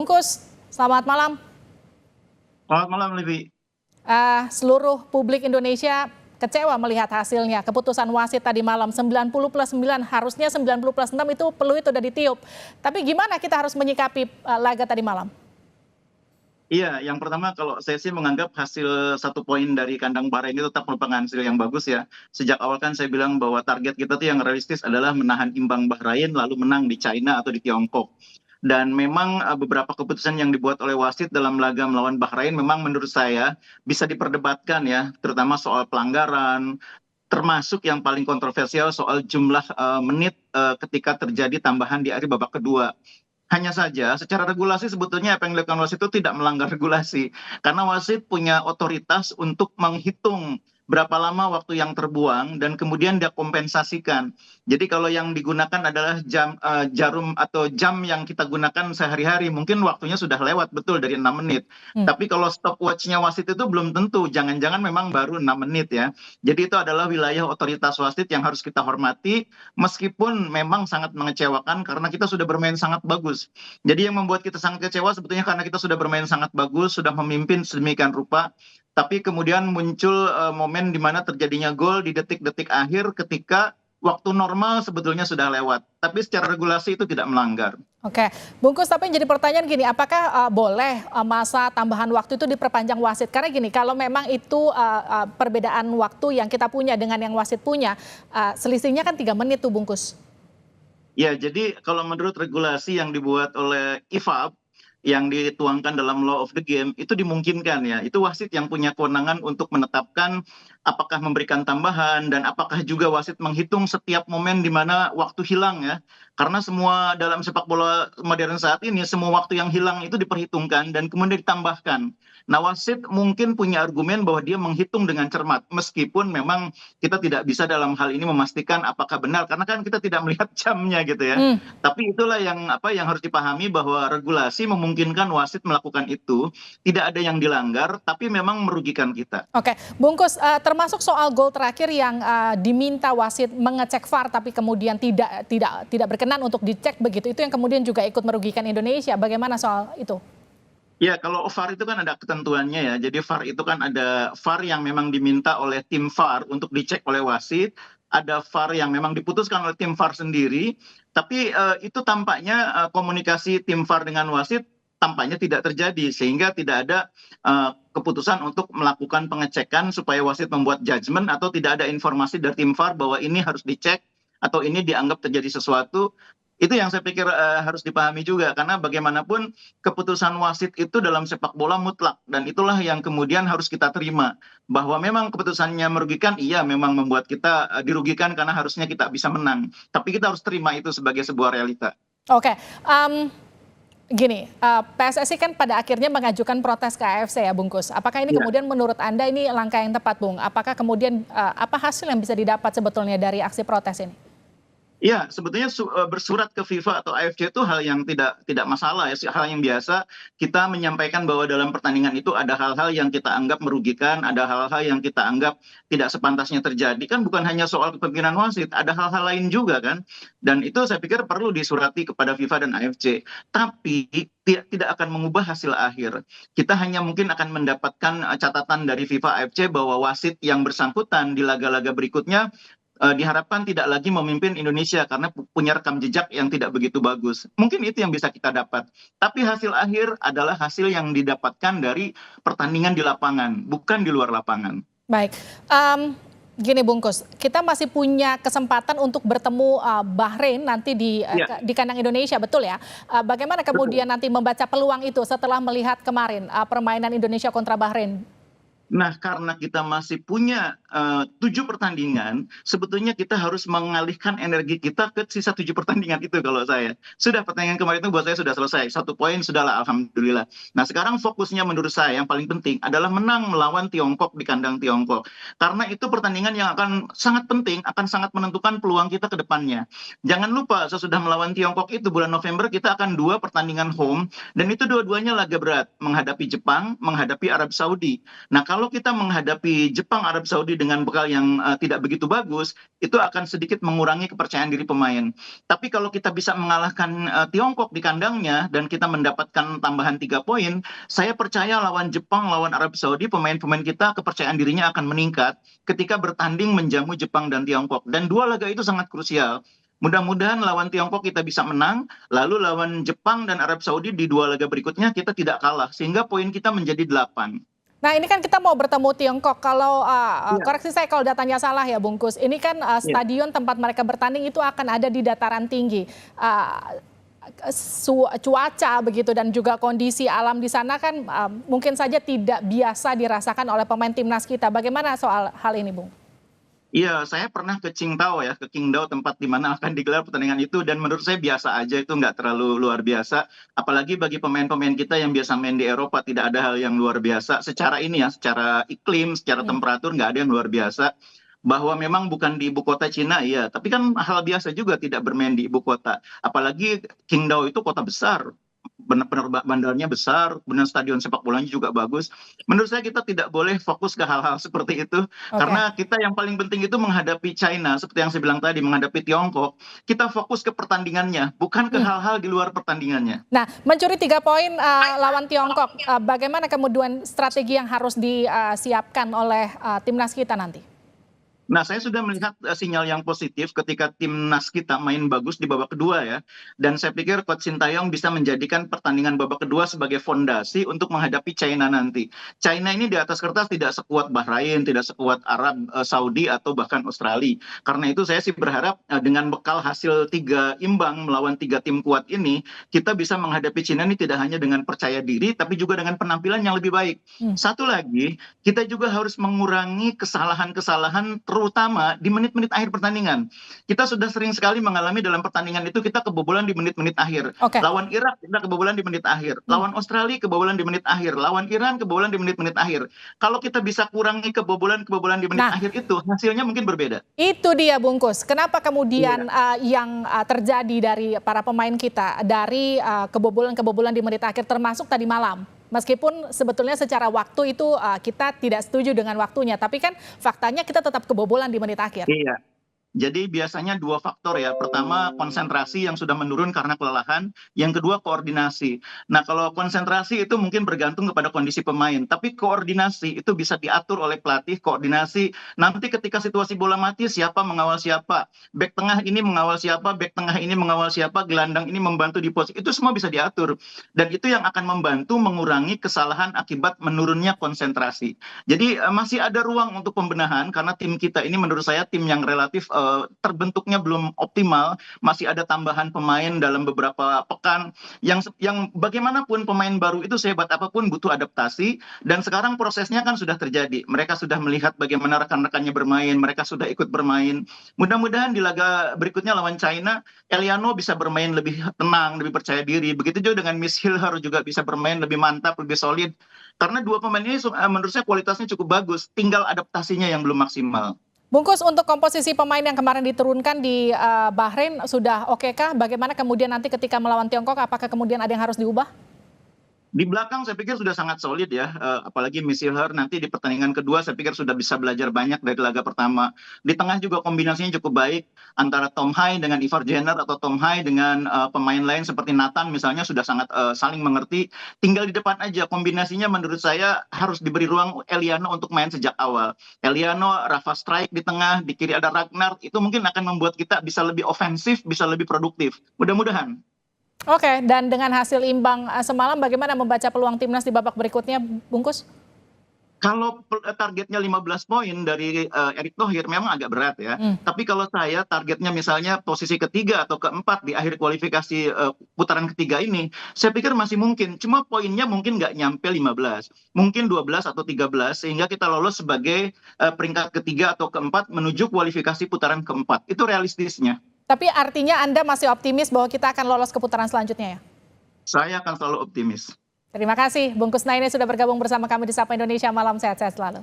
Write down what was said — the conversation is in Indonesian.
Bungkus, selamat malam. Selamat malam, Livi. Seluruh publik Indonesia kecewa melihat hasilnya. Keputusan wasit tadi malam 90+9, harusnya 90+6 itu peluit udah ditiup. Tapi gimana kita harus menyikapi laga tadi malam? Iya, yang pertama kalau saya sih menganggap hasil 1 poin dari kandang Bahrain ini tetap merupakan hasil yang bagus ya. Sejak awal kan saya bilang bahwa target kita tuh yang realistis adalah menahan imbang Bahrain lalu menang di China atau di Tiongkok. Dan memang beberapa keputusan yang dibuat oleh wasit dalam laga melawan Bahrain memang menurut saya bisa diperdebatkan ya, terutama soal pelanggaran, termasuk yang paling kontroversial soal jumlah menit ketika terjadi tambahan di akhir babak kedua. Hanya saja secara regulasi sebetulnya apa yang dilakukan wasit itu tidak melanggar regulasi. Karena wasit punya otoritas untuk menghitung berapa lama waktu yang terbuang dan kemudian dia kompensasikan. Jadi kalau yang digunakan adalah jarum atau jam yang kita gunakan sehari-hari, mungkin waktunya sudah lewat betul dari 6 menit. Hmm. Tapi kalau stopwatch-nya wasit itu belum tentu, jangan-jangan memang baru 6 menit ya. Jadi itu adalah wilayah otoritas wasit yang harus kita hormati, meskipun memang sangat mengecewakan karena kita sudah bermain sangat bagus. Jadi yang membuat kita sangat kecewa sebetulnya karena kita sudah bermain sangat bagus, sudah memimpin sedemikian rupa, tapi kemudian muncul momen di mana terjadinya gol di detik-detik akhir ketika waktu normal sebetulnya sudah lewat. Tapi secara regulasi itu tidak melanggar. Oke, Bungkus, tapi yang jadi pertanyaan gini, apakah boleh masa tambahan waktu itu diperpanjang wasit? Karena gini, kalau memang itu perbedaan waktu yang kita punya dengan yang wasit punya, selisihnya kan 3 menit tuh, Bungkus. Ya, jadi kalau menurut regulasi yang dibuat oleh IFAB, yang dituangkan dalam law of the game, itu dimungkinkan ya. Itu wasit yang punya kewenangan untuk menetapkan apakah memberikan tambahan dan apakah juga wasit menghitung setiap momen di mana waktu hilang ya. Karena semua dalam sepak bola modern saat ini, semua waktu yang hilang itu diperhitungkan dan kemudian ditambahkan. Nah, wasit mungkin punya argumen bahwa dia menghitung dengan cermat, meskipun memang kita tidak bisa dalam hal ini memastikan apakah benar, karena kan kita tidak melihat jamnya gitu ya. Hmm. Tapi itulah yang harus dipahami bahwa regulasi memungkinkan wasit melakukan itu, tidak ada yang dilanggar, tapi memang merugikan kita. Oke, Bungkus, termasuk soal gol terakhir yang diminta wasit mengecek VAR tapi kemudian tidak berkenan untuk dicek begitu, itu yang kemudian juga ikut merugikan Indonesia. Bagaimana soal itu? Ya, kalau VAR itu kan ada ketentuannya ya. Jadi VAR itu kan ada VAR yang memang diminta oleh tim VAR untuk dicek oleh wasit. Ada VAR yang memang diputuskan oleh tim VAR sendiri. Tapi itu tampaknya komunikasi tim VAR dengan wasit tampaknya tidak terjadi. Sehingga tidak ada keputusan untuk melakukan pengecekan supaya wasit membuat judgement atau tidak ada informasi dari tim VAR bahwa ini harus dicek atau ini dianggap terjadi sesuatu. Itu yang saya pikir harus dipahami juga, karena bagaimanapun keputusan wasit itu dalam sepak bola mutlak, dan itulah yang kemudian harus kita terima, bahwa memang keputusannya merugikan, iya memang membuat kita dirugikan karena harusnya kita bisa menang, tapi kita harus terima itu sebagai sebuah realita. Oke, gini, PSSI kan pada akhirnya mengajukan protes ke AFC ya, Bungkus. Apakah ini Ya. kemudian menurut Anda ini langkah yang tepat, Bung? Apakah kemudian apa hasil yang bisa didapat sebetulnya dari aksi protes ini? Ya, sebetulnya bersurat ke FIFA atau AFC itu hal yang tidak masalah ya, hal yang biasa. Kita menyampaikan bahwa dalam pertandingan itu ada hal-hal yang kita anggap merugikan, ada hal-hal yang kita anggap tidak sepantasnya terjadi. Kan bukan hanya soal kepemimpinan wasit, ada hal-hal lain juga kan. Dan itu saya pikir perlu disurati kepada FIFA dan AFC. Tapi tidak akan mengubah hasil akhir. Kita hanya mungkin akan mendapatkan catatan dari FIFA AFC bahwa wasit yang bersangkutan di laga-laga berikutnya diharapkan tidak lagi memimpin Indonesia karena punya rekam jejak yang tidak begitu bagus. Mungkin itu yang bisa kita dapat. Tapi hasil akhir adalah hasil yang didapatkan dari pertandingan di lapangan, bukan di luar lapangan. Baik, gini Bungkus, kita masih punya kesempatan untuk bertemu Bahrain nanti Ya, di kandang Indonesia, betul ya? Bagaimana kemudian betul. nanti membaca peluang itu setelah melihat kemarin permainan Indonesia kontra Bahrain? Nah, karena kita masih punya 7 pertandingan, sebetulnya kita harus mengalihkan energi kita ke sisa 7 pertandingan itu kalau saya. Sudah pertandingan kemarin itu buat saya sudah selesai. 1 poin sudahlah, alhamdulillah. Nah, sekarang fokusnya menurut saya yang paling penting adalah menang melawan Tiongkok di kandang Tiongkok. Karena itu pertandingan yang akan sangat penting, akan sangat menentukan peluang kita ke depannya. Jangan lupa, sesudah melawan Tiongkok itu bulan November kita akan 2 pertandingan home, dan itu dua-duanya laga berat, menghadapi Jepang, menghadapi Arab Saudi. Nah, kalau kalau kita menghadapi Jepang, Arab Saudi dengan bekal yang tidak begitu bagus, itu akan sedikit mengurangi kepercayaan diri pemain. Tapi kalau kita bisa mengalahkan Tiongkok di kandangnya dan kita mendapatkan tambahan 3 poin, saya percaya lawan Jepang, lawan Arab Saudi, pemain-pemain kita kepercayaan dirinya akan meningkat ketika bertanding menjamu Jepang dan Tiongkok. Dan dua laga itu sangat krusial. Mudah-mudahan lawan Tiongkok kita bisa menang, lalu lawan Jepang dan Arab Saudi di dua laga berikutnya kita tidak kalah, sehingga poin kita menjadi 8. Nah ini kan kita mau bertemu Tiongkok, kalau Iya, koreksi saya kalau datanya salah ya Bungkus, ini kan iya. stadion tempat mereka bertanding itu akan ada di dataran tinggi. Cuaca begitu dan juga kondisi alam di sana kan mungkin saja tidak biasa dirasakan oleh pemain timnas kita. Bagaimana soal hal ini, Bung? Iya, saya pernah ke Qingdao ya, ke Qingdao tempat di mana akan digelar pertandingan itu dan menurut saya biasa aja, itu nggak terlalu luar biasa. Apalagi bagi pemain-pemain kita yang biasa main di Eropa, tidak ada hal yang luar biasa. Secara ini ya, secara iklim, secara temperatur nggak ada yang luar biasa. Bahwa memang bukan di ibu kota Cina, iya. Tapi kan hal biasa juga tidak bermain di ibu kota. Apalagi Qingdao itu kota besar. Benar-benar bandarnya besar, kemudian stadion sepak bolanya juga bagus. Menurut saya kita tidak boleh fokus ke hal-hal seperti itu, Oke. karena kita yang paling penting itu menghadapi China, seperti yang saya bilang tadi, menghadapi Tiongkok, kita fokus ke pertandingannya, bukan ke hal-hal di luar pertandingannya. Nah, mencuri 3 poin lawan Tiongkok, bagaimana kemudian strategi yang harus disiapkan oleh timnas kita nanti? Nah, saya sudah melihat sinyal yang positif ketika timnas kita main bagus di babak kedua ya. Dan saya pikir Coach Sintayong bisa menjadikan pertandingan babak kedua sebagai fondasi untuk menghadapi China nanti. China ini di atas kertas tidak sekuat Bahrain, tidak sekuat Arab Saudi atau bahkan Australia. Karena itu saya sih berharap dengan bekal hasil 3 imbang melawan 3 tim kuat ini, kita bisa menghadapi China ini tidak hanya dengan percaya diri, tapi juga dengan penampilan yang lebih baik. Hmm. Satu lagi, kita juga harus mengurangi kesalahan-kesalahan terutama di menit-menit akhir pertandingan. Kita sudah sering sekali mengalami dalam pertandingan itu kita kebobolan di menit-menit akhir. Oke. Lawan Irak kita kebobolan di menit akhir. Lawan Australia kebobolan di menit akhir. Lawan Iran kebobolan di menit-menit akhir. Kalau kita bisa kurangi kebobolan-kebobolan di menit Nah, akhir itu, hasilnya mungkin berbeda. itu dia Bungkus. Kenapa kemudian Iya. yang terjadi dari para pemain kita dari kebobolan-kebobolan di menit akhir termasuk tadi malam? Meskipun sebetulnya secara waktu itu kita tidak setuju dengan waktunya, tapi kan faktanya kita tetap kebobolan di menit akhir. Iya. Jadi biasanya 2 faktor ya. Pertama, konsentrasi yang sudah menurun karena kelelahan. Yang kedua, koordinasi. Nah, kalau konsentrasi itu mungkin bergantung kepada kondisi pemain. Tapi koordinasi itu bisa diatur oleh pelatih. Koordinasi nanti ketika situasi bola mati, siapa mengawal siapa. Bek tengah ini mengawal siapa, bek tengah ini mengawal siapa, gelandang ini membantu di posisi. Itu semua bisa diatur. Dan itu yang akan membantu mengurangi kesalahan akibat menurunnya konsentrasi. Jadi masih ada ruang untuk pembenahan karena tim kita ini menurut saya tim yang relatif terbentuknya belum optimal, masih ada tambahan pemain dalam beberapa pekan yang bagaimanapun pemain baru itu sehebat apapun butuh adaptasi dan sekarang prosesnya kan sudah terjadi. Mereka sudah melihat bagaimana rekan-rekannya bermain, mereka sudah ikut bermain. Mudah-mudahan di laga berikutnya lawan China, Eliano bisa bermain lebih tenang, lebih percaya diri. Begitu juga dengan Miss Hilher juga bisa bermain lebih mantap, lebih solid. Karena dua pemain ini menurut saya kualitasnya cukup bagus, tinggal adaptasinya yang belum maksimal. Bungkus, untuk komposisi pemain yang kemarin diturunkan di Bahrain sudah oke kah? Bagaimana kemudian nanti ketika melawan Tiongkok, apakah kemudian ada yang harus diubah? Di belakang saya pikir sudah sangat solid ya, apalagi Miss Hilher nanti di pertandingan kedua saya pikir sudah bisa belajar banyak dari laga pertama. Di tengah juga kombinasinya cukup baik antara Tom Hai dengan Ivar Jenner atau Tom Hai dengan pemain lain seperti Nathan misalnya sudah sangat saling mengerti. Tinggal di depan aja kombinasinya menurut saya harus diberi ruang Eliano untuk main sejak awal. Eliano, Rafa Strijk di tengah, di kiri ada Ragnar, itu mungkin akan membuat kita bisa lebih ofensif, bisa lebih produktif. Mudah-mudahan. Oke, dan dengan hasil imbang semalam, bagaimana membaca peluang timnas di babak berikutnya, Bungkus? Kalau targetnya 15 poin dari Erick Thohir memang agak berat ya. Tapi kalau saya targetnya misalnya posisi ketiga atau keempat di akhir kualifikasi putaran ketiga ini, saya pikir masih mungkin. Cuma poinnya mungkin nggak nyampe 15. Mungkin 12 atau 13 sehingga kita lolos sebagai peringkat ketiga atau keempat menuju kualifikasi putaran keempat. Itu realistisnya. Tapi artinya Anda masih optimis bahwa kita akan lolos ke putaran selanjutnya ya? Saya akan selalu optimis. Terima kasih Bungkus Naini sudah bergabung bersama kami di Sapa Indonesia Malam, sehat-sehat selalu.